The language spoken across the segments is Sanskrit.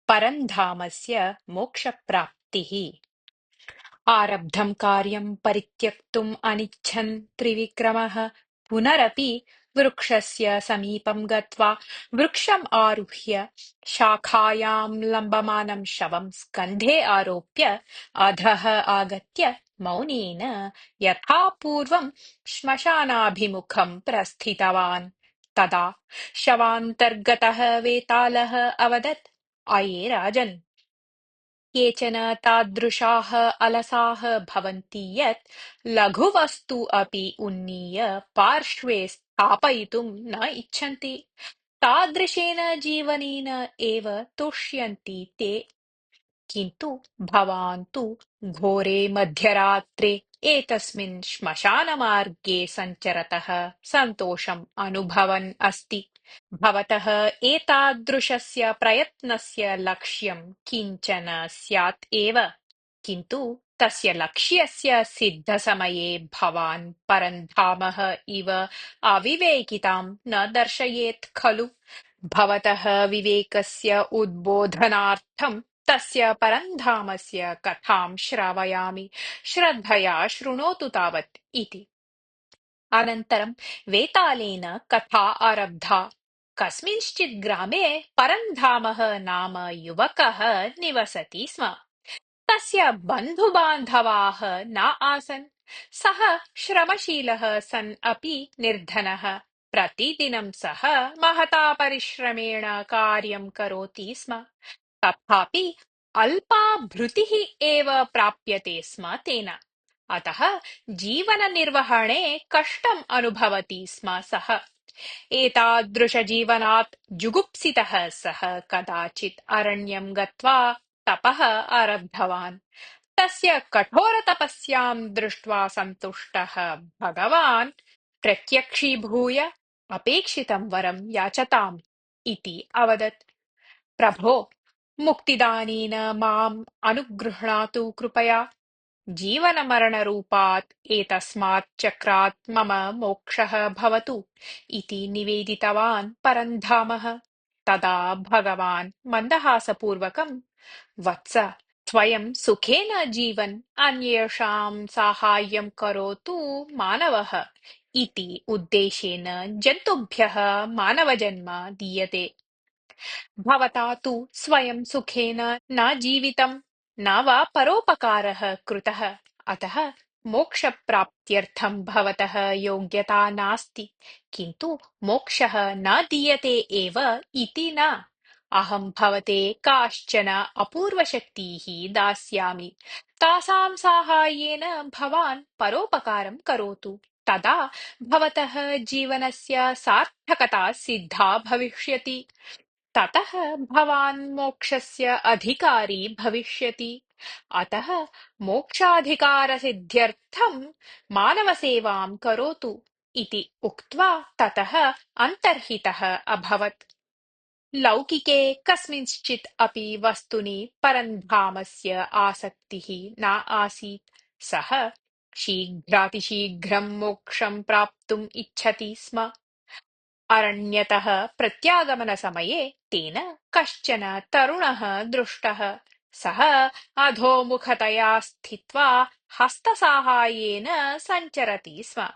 परन्धामस्य मोक्षप्राप्तिः। आरब्धं कार्यं परित्यक्तुम् अनिच्छन् त्रिविक्रमः पुनरपि वृक्षस्य समीपं गत्वा वृक्षम् आरुह्य शाखायां लम्बमानं शवं स्कन्धे आरोप्य अधः आगत्य मौनेन यथा पूर्वं श्मशानाभिमुखं प्रस्थितवान्। तदा शवान्तर्गतः वेतालः अवदत्, अये राजन्, केचन तादृशाः अलसाः भवन्ति यत् लघुवस्तु अपि उन्नीय पार्श्वे स्थापयितुं न इच्छन्ति। तादृशेन जीवनेन एव तुष्यन्ति ते। किन्तु भवान् तु घोरे मध्यरात्रे एतस्मिन् श्मशानमार्गे सञ्चरतः सन्तोषम् अनुभवन् अस्ति। भवतः एतादृशस्य प्रयत्नस्य लक्ष्यं किञ्चन स्यात् एव, किन्तु तस्य लक्ष्यस्य सिद्धसमये भवान् परन्धामः इव अविवेकितां न दर्शयेत् खलु। भवतः विवेकस्य उद्बोधनार्थं तस्य परन्धामस्य कथां श्रावयामि, श्रद्धया शृणोतु तावत् इति। अनन्तरं वेतालेन कथा आरब्धा। कस्मिंश्चित् ग्रामे परन्धामः नाम युवकः निवसति स्म। तस्य बन्धुबान्धवाः न आसन्। सः श्रमशीलः सन् अपि निर्धनः। प्रतिदिनं सः महता परिश्रमेण कार्यं करोति स्म। तथापि अल्पा भृतिः एव प्राप्यते स्म तेन। अतः जीवननिर्वहणे कष्टम् अनुभवति स्म सः। एतादृशजीवनात् जुगुप्सितः सः कदाचित् अरण्यं गत्वा तपः आरब्धवान्। तस्य कठोरतपस्यां दृष्ट्वा सन्तुष्टः भगवान् प्रत्यक्षीभूय अपेक्षितं वरं याचताम् इति अवदत्। प्रभो, मुक्तिदानेन माम् अनुगृह्णातु कृपया। जीवनमरणरूपात् एतस्मात् चक्रात् मम मोक्षः भवतु इति निवेदितवान् परन्धामः। तदा भगवान् मन्दहासपूर्वकं, वत्स, स्वयं सुखेन जीवन् अन्येषां साहाय्यं करोतु मानवः इति उद्देशेन जन्तुभ्यः मानवजन्म दीयते। भवता तु स्वयं सुखेन न जीवितं, न वा परोपकारः कृतः। अतः मोक्षप्राप्त्यर्थं भवतः योग्यता नास्ति, किन्तु मोक्षः न दीयते एव इति न। अहं भवते काश्चन अपूर्वशक्तीः दास्यामि। तासां साहाय्येन भवान् परोपकारं करोतु। तदा भवतः जीवनस्य सार्थकता सिद्धा भविष्यति। ततः भवान् मोक्षस्य अधिकारी भविष्यति। अतः मोक्षाधिकारसिद्ध्यर्थं मानवसेवां करोतु इति उक्त्वा ततः अन्तर्हितः अभवत्। लौकिके कस्मिंश्चित् अपि वस्तुनि परन्धामस्य आसक्तिः न आसीत्। सः शीघ्रातिशीघ्रं मोक्षं प्राप्तुम् इच्छति स्म। अरण्यतः प्रत्यागमनसमये तेन कश्चन तरुणः दृष्टः। सः अधोमुखतया स्थित्वा हस्तसाहाय्येन सञ्चरति स्म।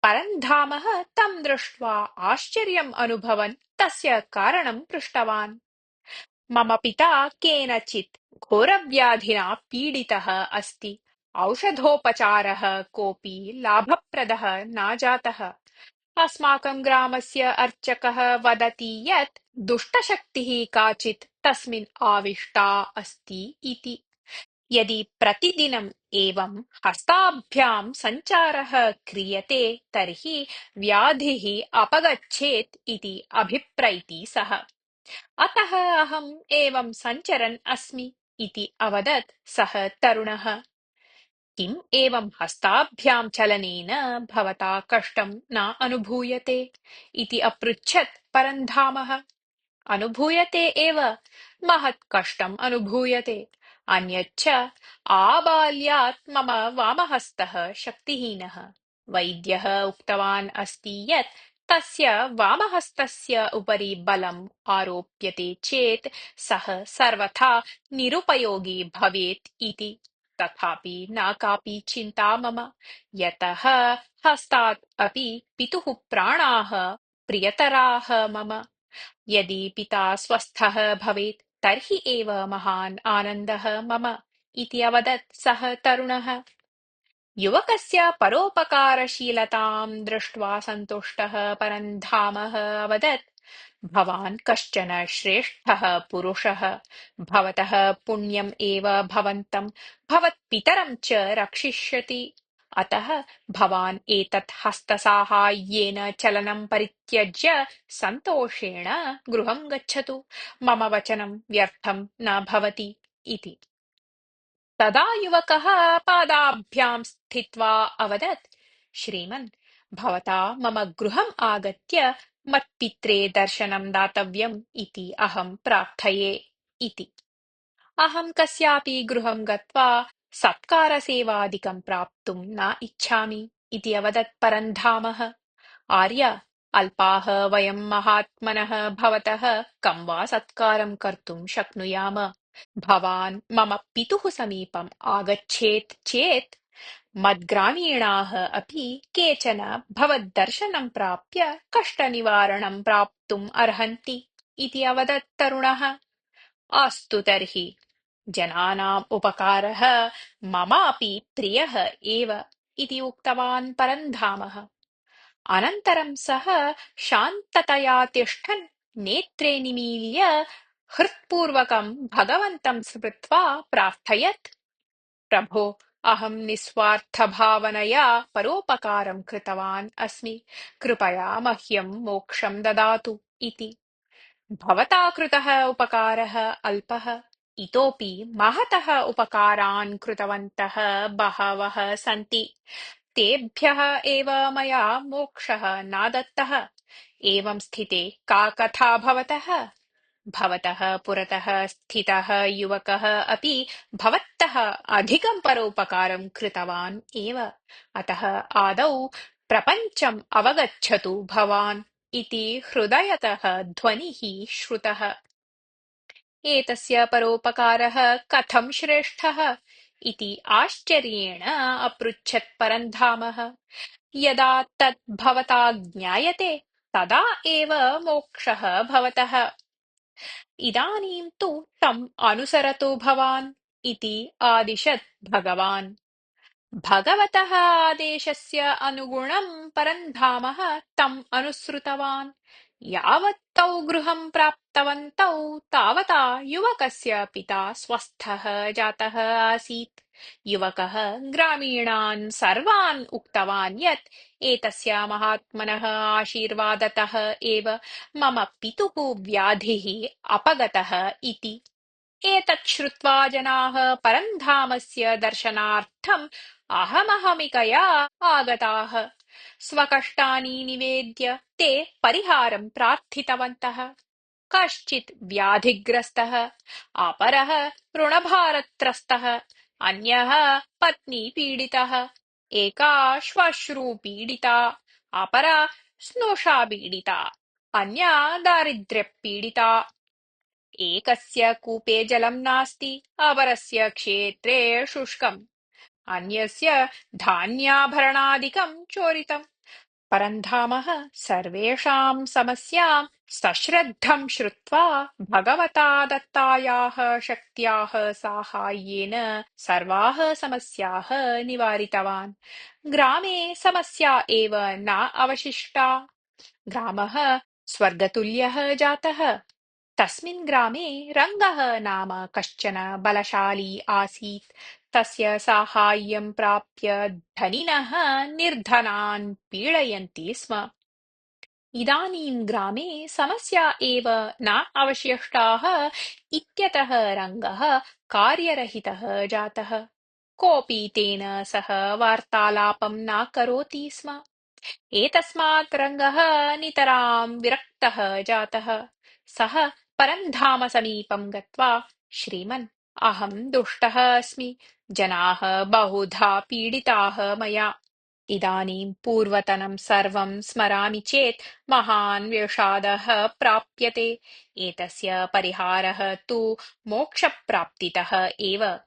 परन्धामः तं दृष्ट्वा आश्चर्यम् अनुभवन् तस्य कारणं पृष्टवान्। मम पिता केनचित् घोरव्याधिना पीडितः अस्ति। औषधोपचारः कोऽपि लाभप्रदः न जातः। अस्माकं ग्रामस्य अर्चकः वदति यत् दुष्टशक्तिः काचित् तस्मिन् आविष्टा अस्ति इति। यदि प्रतिदिनम् एवं हस्ताभ्यां सञ्चारः क्रियते तर्हि व्याधिः अपगच्छेत् इति अभिप्रैति सः। अतः अहम् एवं सञ्चरन् अस्मि इति अवदत् सः तरुणः। किम् एवं हस्ताभ्यां चलनेन भवता कष्टं न अनुभूयते इति अपृच्छत् परन्धामः। अनुभूयते एव, महत् कष्टम् अनुभूयते। अन्यच्च आबाल्यात् मम वामहस्तः शक्तिहीनः। वैद्यः उक्तवान् अस्ति यत् तस्य वामहस्तस्य उपरि बलम् आरोप्यते चेत् सः सर्वथा निरुपयोगी भवेत् इति। तथापि न कापि चिन्ता मम, यतः हस्तात् अपि पितुः प्राणाः प्रियतराः मम। यदि पिता स्वस्थः भवेत् तर्हि एव महान् आनन्दः मम इति अवदत् सः तरुणः। युवकस्य परोपकारशीलतां दृष्ट्वा सन्तुष्टः परन्धामः अवदत्, भवान् कश्चन श्रेष्ठः पुरुषः। भवतः पुण्यम् एव भवन्तं भवत्पितरं च रक्षिष्यति। अतः भवान् एतत् हस्तसाहाय्येन चलनं परित्यज्य सन्तोषेण गृहं गच्छतु। मम वचनं व्यर्थं न भवति इति। तदा युवकः पादाभ्यां स्थित्वा अवदत्, श्रीमन्, भवता मम गृहम् आगत्य मत्पित्रे दर्शनं दातव्यम् इति अहं प्रार्थये इति। अहं कस्यापि गृहं गत्वा सत्कारसेवादिकं प्राप्तुं न इच्छामि इति अवदत् परन्धामः। आर्य, अल्पाः वयं महात्मनः भवतः कं वा सत्कारं कर्तुं शक्नुयाम। भवान् मम पितुः समीपम् आगच्छेत् चेत् मद्ग्रामीणाः अपि केचन भवद्दर्शनं प्राप्य कष्टनिवारणं प्राप्तुम् अर्हन्ति इति अवदत् तरुणः। अस्तु तर्हि, जनानाम् उपकारः ममापि प्रियः एव इति उक्तवान् परन्धामः। अनन्तरं सः शान्ततया तिष्ठन् नेत्रे निमील्य हृत्पूर्वकं भगवन्तं स्मृत्वा प्रार्थयत्, प्रभो, अहं निस्वार्थभावनया परोपकारं कृतवान् अस्मि, कृपया मह्यं मोक्षं ददातु इति। भवता कृतः उपकारः अल्पः, इतोपि महतः उपकारान् कृतवन्तः बहवः सन्ति। तेभ्यः एव मया मोक्षः न दत्तः। एवं स्थिते का कथा भवतः? भवतः पुरतः स्थितः युवकः अपि भवतः अधिकं परोपकारं कृतवान् एव। अतः आदौ प्रपञ्चम् अवगच्छतु भवान् इति हृदयतः ध्वनिः श्रुतः। एतस्य परोपकारः कथं श्रेष्ठः इति आश्चर्येण अपृच्छत् परन्धामः। यदा तत् भवता ज्ञायते तदा एव मोक्षः भवतः। इदानीं तु तम् अनुसरतु भवान् इति आदिशत् भगवान्। भगवतः आदेशस्य अनुगुणं परन्धामः तम् अनुसृतवान्। यावत् तौ गृहं प्राप्तवन्तौ तावता युवकस्य पिता स्वस्थः जातः आसीत्। युवकः ग्रामीणान् सर्वान् उक्तवान् यत् एतस्य महात्मनः आशीर्वादतः एव मम पितुः व्याधिः अपगतः इति। एतत् श्रुत्वा जनाः परन्धामस्य दर्शनार्थम् अहमहमिकया आगताः। स्वकष्टानि निवेद्य ते परिहारं प्रार्थितवन्तः। कश्चित् व्याधिग्रस्तः, अपरः ऋणभारत्रस्तः, अन्यः पत्नीपीडितः, एका श्मश्रुपीडिता, अपरा स्नुषापीडिता, अन्या दारिद्र्यपीडिता। एकस्य कूपे जलं नास्ति, अपरस्य क्षेत्रे शुष्कम्, अन्यस्य धान्याभरणादिकं चोरितम्। परन्धामः सर्वेषां समस्यां सश्रद्धं श्रुत्वा भगवता दत्तायाः शक्त्याः साहाय्येन सर्वाः समस्याः निवारितवान्। ग्रामे समस्या एव न अवशिष्टा। ग्रामः स्वर्गतुल्यः जातः। तस्मिन् ग्रामे रङ्गः नाम कश्चन बलशाली आसीत्। तस्य साहाय्यं प्राप्य धनिनः निर्धनान् पीडयन्ति स्म। इदानीं ग्रामे समस्या एव न अवशिष्टाः इत्यतः रङ्गः कार्यरहितः जातः। कोऽपि तेन सह वार्तालापं न करोति स्म। एतस्मात् रङ्गः नितरां विरक्तः जातः। सः परन्धामसमीपं गत्वा, श्रीमन्, अहं दुष्टः अस्मि। जनाः बहुधा पीडिताः मया। इदानीं पूर्वतनं सर्वं स्मरामि चेत् महान् विषादः प्राप्यते। एतस्य परिहारः तु मोक्षप्राप्तितः एव।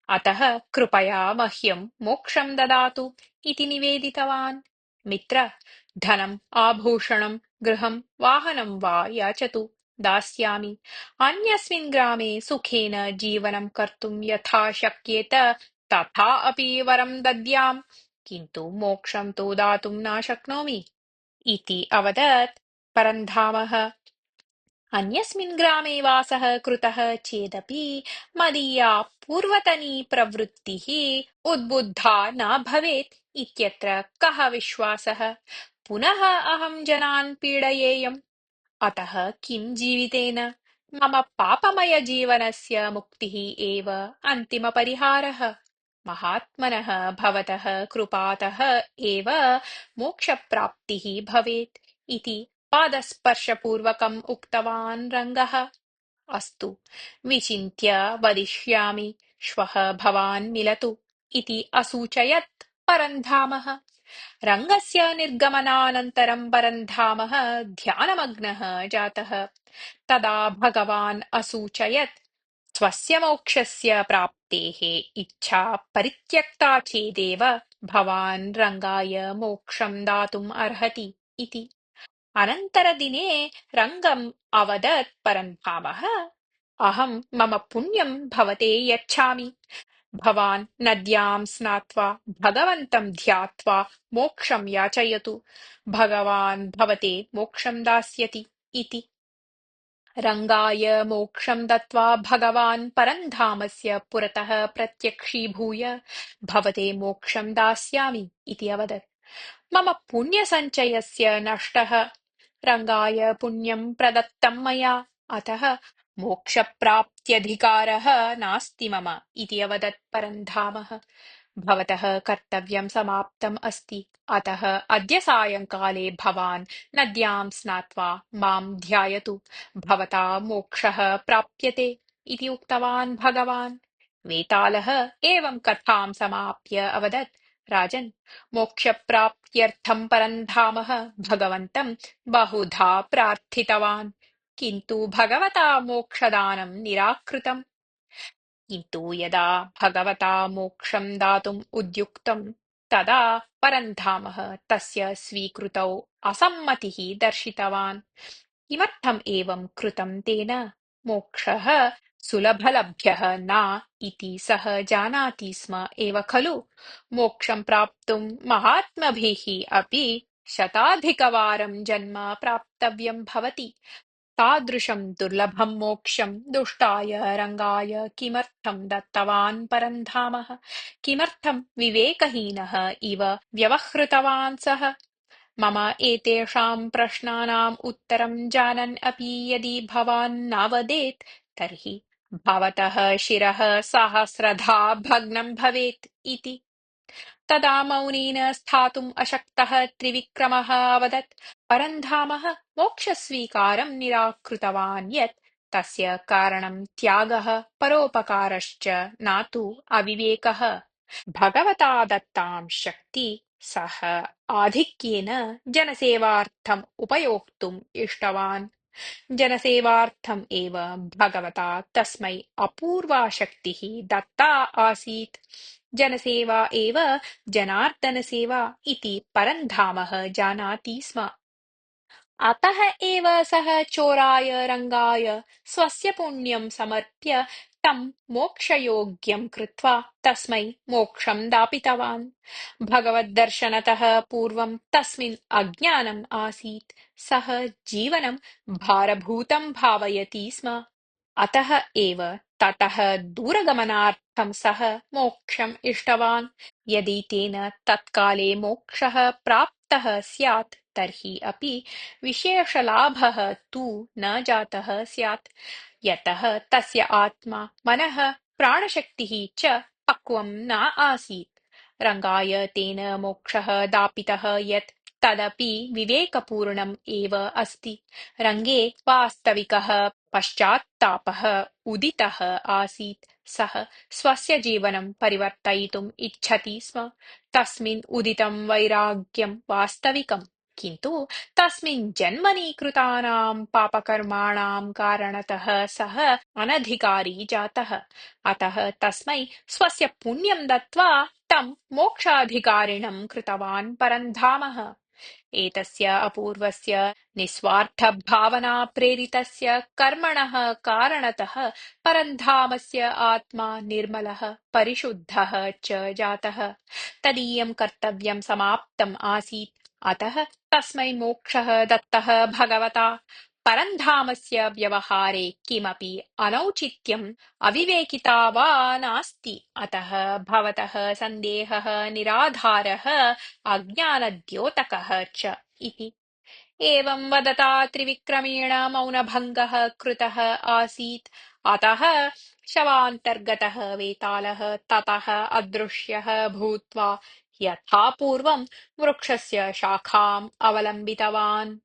अतः कृपया मह्यं मोक्षं ददातु इति निवेदितवान्। मित्र, धनम्, आभूषणं, गृहं, वाहनं वा याचतु, दास्यामि। अन्यस्मिन् ग्रामे सुखेन जीवनं कर्तुं यथा शक्येत तथा अपि वरं दद्याम्, किन्तु मोक्षं तु दातुं न शक्नोमि इति अवदत् परन्धामः। अन्यस्मिन् ग्रामे वासः कृतः चेदपि मदीया पूर्वतनी प्रवृत्तिः उद्बुद्धा न भवेत् इत्यत्र कः विश्वासः? पुनः अहं जनान् पीडयेयम्। अतः किं जीवितेन? मम पापमयजीवनस्य मुक्तिः एव अन्तिमपरिहारः। महात्मनः भवतः कृपातः एव मोक्षप्राप्तिः भवेत् इति पादस्पर्शपूर्वकम् उक्तवान् रङ्गः। अस्तु, विचिन्त्य वदिष्यामि, श्वः भवान् मिलतु इति असूचयत् परन्धामः। रङ्गस्य निर्गमनानन्तरं परन्धामः ध्यानमग्नः जातः। तदा भगवान् असूचयत्, स्वस्य मोक्षस्य प्राप्तेः इच्छा परित्यक्ता चेदेव भवान् रङ्गाय मोक्षं दातुम् अर्हति इति। अनन्तरदिने रङ्गम् अवदत् परन्धामः, अहं मम पुण्यं भवते यच्छामि। भवान् नद्यां स्नात्वा भगवन्तं ध्यात्वा मोक्षं याचयतु। भगवान् भवते मोक्षं दास्यति इति। रङ्गाय मोक्षं दत्त्वा भगवान् परन्धामस्य पुरतः प्रत्यक्षीभूय, भवते मोक्षं दास्यामि इति अवदत्। मम पुण्यसञ्चयस्य नष्टः। रङ्गाय पुण्यं प्रदत्तं मया, अतः मोक्षप्राप्त्यधिकारः नास्ति मम इति अवदत् परन्धामः। भवतः कर्तव्यं समाप्तम् अस्ति, अतः अद्य सायंकाले भवान् नद्यां स्नात्वा मां ध्यायतु, भवता मोक्षः प्राप्यते इति उक्तवान् भगवान्। वेतालः एवं कथां समाप्य अवदत्, राजन्, मोक्षप्राप्त्यर्थं परन्धामः भगवन्तं बहुधा प्रार्थितवान्, किन्तु भगवता मोक्षदानं निराकृतम्। किन्तु यदा भगवता मोक्षं दातुम् उद्युक्तं, तदा परन्धामः तस्य स्वीकृतौ असम्मतिः दर्शितवान्। किमर्थम् एवं कृतं तेन? मोक्षः सुलभलभ्यः न इति सः जानाति स्म एव खलु। मोक्षं प्राप्तुं महात्मभिः अपि शताधिकवारं जन्म प्राप्तव्यं भवति। तादृशं दुर्लभं मोक्षं दुष्टाय रङ्गाय किमर्थं दत्तवान् परन्धामः? किमर्थं विवेकहीनः इव व्यवहृतवान् सः? मम एतेषां प्रश्नानाम् उत्तरं जानन् अपि यदि भवान् न वदेत्, तर्हि भवतः शिरः सहस्रधा भग्नं भवेत् इति। तदा मौनेन स्थातुम् अशक्तः त्रिविक्रमः अवदत्, परन्धामः मोक्षस्वीकारं निराकृतवान् यत् तस्य कारणं त्यागः, परोपकारश्च न तु अविवेकः। भगवता दत्तां शक्ति सः आधिक्येन जनसेवार्थम् उपयोक्तुम् इष्टवान्। जनसेवार्थम् एव भगवता तस्मै अपूर्वा शक्तिः दत्ता आसीत्। जनसेवा एव जनार्दनसेवा इति परन्धामः जानाति स्म। अतः एव सः चोराय रङ्गाय स्वस्य पुण्यं समर्प्य तं मोक्षयोग्यं कृत्वा तस्मै मोक्षं दापितवान्। भगवद्दर्शनतः पूर्वं तस्मिन् अज्ञानम् आसीत्। सः जीवनं भारभूतं भावयति स्म। अतः एव ततः दूरगमनार्थं सः मोक्षम् इष्टवान्। यदि तेन तत्काले मोक्षः प्राप्तः स्यात्, तर्हि अपि विशेषलाभः तु न जातः स्यात्, यतः तस्य आत्मा, मनः, प्राणशक्तिः च पक्वं न आसीत्। रङ्गाय तेन मोक्षः दापितः यत् तदपि विवेकपूर्णम् एव अस्ति। रङ्गे वास्तविकः पश्चात्तापः उदितः आसीत्। सः स्वस्य जीवनं परिवर्तयितुम् इच्छति स्म। तस्मिन् उदितं वैराग्यं वास्तविकम्। किन्तु तस्मिन् जन्मनि कृतानां पापकर्माणां कारणतः सः अनधिकारी जातः। अतः तस्मै स्वस्य पुण्यं दत्त्वा तं मोक्षाधिकारिणं कृतवान् परन्धामः। एतस्य अपूर्वस्य निस्वार्थभावना प्रेरितस्य कर्मणः कारणतः परन्धामस्य आत्मा निर्मलः परिशुद्धः च जातः। तदीयं कर्तव्यं समाप्तम् आसीत्। अतः तस्मै मोक्षः दत्तः भगवता। परन्धामस्य व्यवहारे किमपि अनौचित्यम् अविवेकिता वा नास्ति। अतः भवतः सन्देहः निराधारः अज्ञानद्योतकः च इति। एवं वदता त्रिविक्रमेण मौनभङ्गः कृतः आसीत्। अतः शवान्तर्गतः वेतालः ततः अदृश्यः भूत्वा यथा पूर्वं वृक्षस्य शाखाम् अवलम्बितवान्।